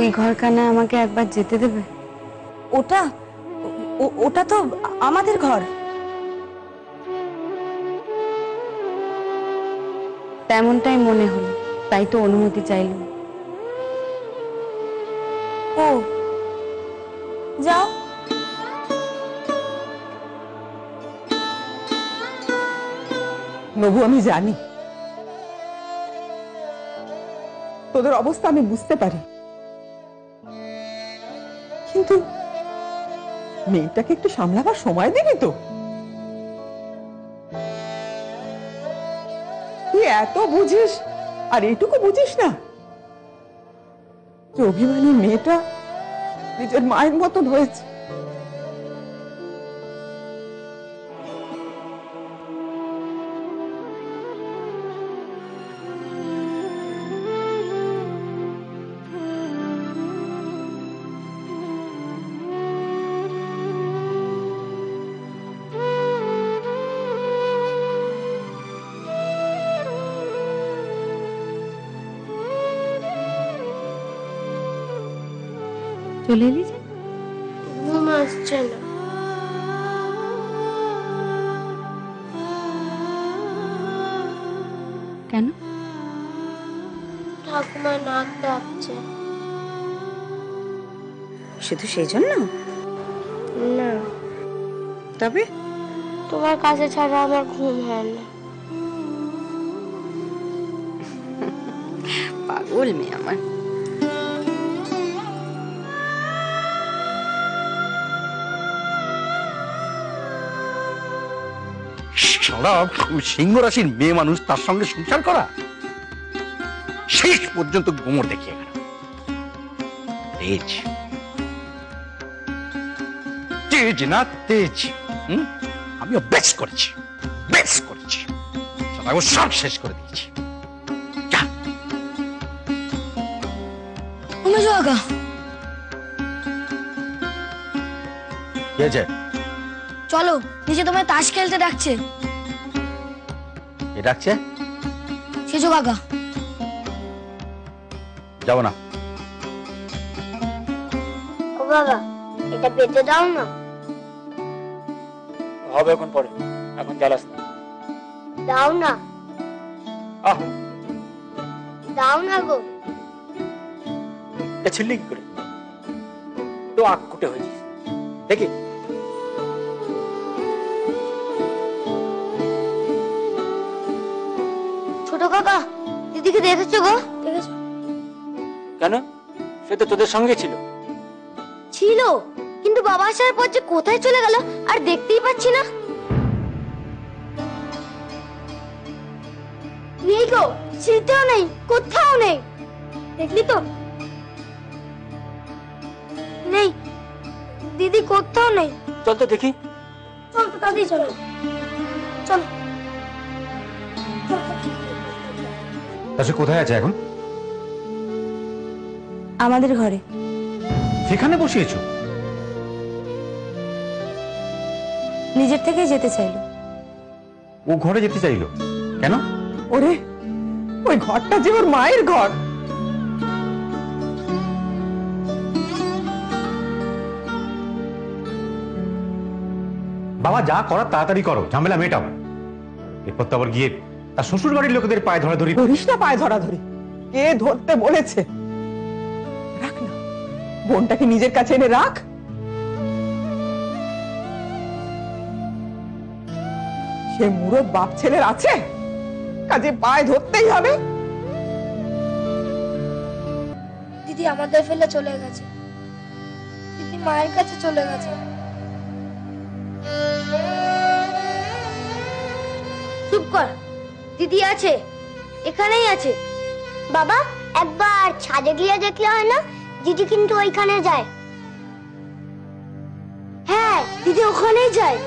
ওই ঘরখানা আমাকে একবার যেতে দেবে? ওটা ওটা তো আমাদের ঘর। তেমনটাই মনে হলো, তাই তো অনুমতি চাইলাম। ও যাও। নবু, আমি জানি তোদের অবস্থা আমি বুঝতে পারি, কিন্তু মেয়েটাকে একটু সামলাবার সময় দিবি তো? তুই এত বুঝিস আর এইটুকু বুঝিস না যে অভিমানী মেয়েটা নিজের মায়ের মতন হয়েছে। চলে এলি যে? ঘুম আসছে না। কেন? ঠাকুমা নাক ডাকছে। শুধু সেই জন্য? না, তবে তোমার কাছে ছাড়া আমার ঘুম হয় না। পাগল মেয়ে আমার। সিংহ রাশির মেয়ে মানুষ তার সঙ্গে সংসার করা, শেষ পর্যন্ত গোমর দেখিয়ে গেল। তেজ তেজ না তেজ। আমিও বেশ করেছি, বেশ করেছি, সব শেষ করে দিয়েছি। চলো, নিচে তোমায় তাস খেলতে ডাকছে। এ ডাকছে? সেজো কাকা। যাবো না। ও বাবা, এটা পেতে দাও না। হবে এখন, পরে, এখন জ্বালাস না। দাও না, আহ দাও না গো। এটা ছিললি কি করে? তো আখ কুটে হয়েছিস দেখি। ছোট কাকা, দিদিকে দেখেছো গো? দেখেছো? কেন? সে তো তোদের সঙ্গে ছিল। ছিল, কিন্তু বাবা আসার পর যে কোথায় চলে গেল আর দেখতেই পাচ্ছি না। নেই গো, সিঁড়িতেও নেই, কোথাও নেই। দেখলি তো? নেই, দিদি কোথাও নেই। চল তো দেখি। চল তো দাদি, চলো চলো। সে কোথায় আছে এখন? আমাদের ঘরে। সেখানে বসিয়েছো? নিজের থেকে যেতে চাইলো। ও ঘরে যেতে চাইলো কেন? ওরে, ওই ঘরটা যে ওর মায়ের ঘর। বাবা, যা করার তাড়াতাড়ি করো, ঝামেলা মেটাও। এরপর তো আবার গিয়ে তার শ্বশুর বাড়ির লোকেদের পায়ে ধরাধরি। ধরিস না পায়ে ধরাধরি। কে ধরতে বলেছে? রাখ না, বোনটাকে নিজের কাছে এনে রাখ। সে মুরব বাপ ছেলের আছে, কাজে পায়ে ধরতেই হবে। দিদি আমাদের ফেলে চলে গেছে। দিদি মায়ের কাছে চলে গেছে। চুপ কর, দিদি আছে, এখানেই আছে। বাবা, একবার ছাদে গিয়ে দেখলে হয় না? দিদি কিন্তু ওইখানে যায়। হ্যাঁ, দিদি ওখানেই যায়।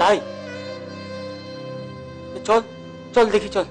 তাই? চল চল দেখি, চল।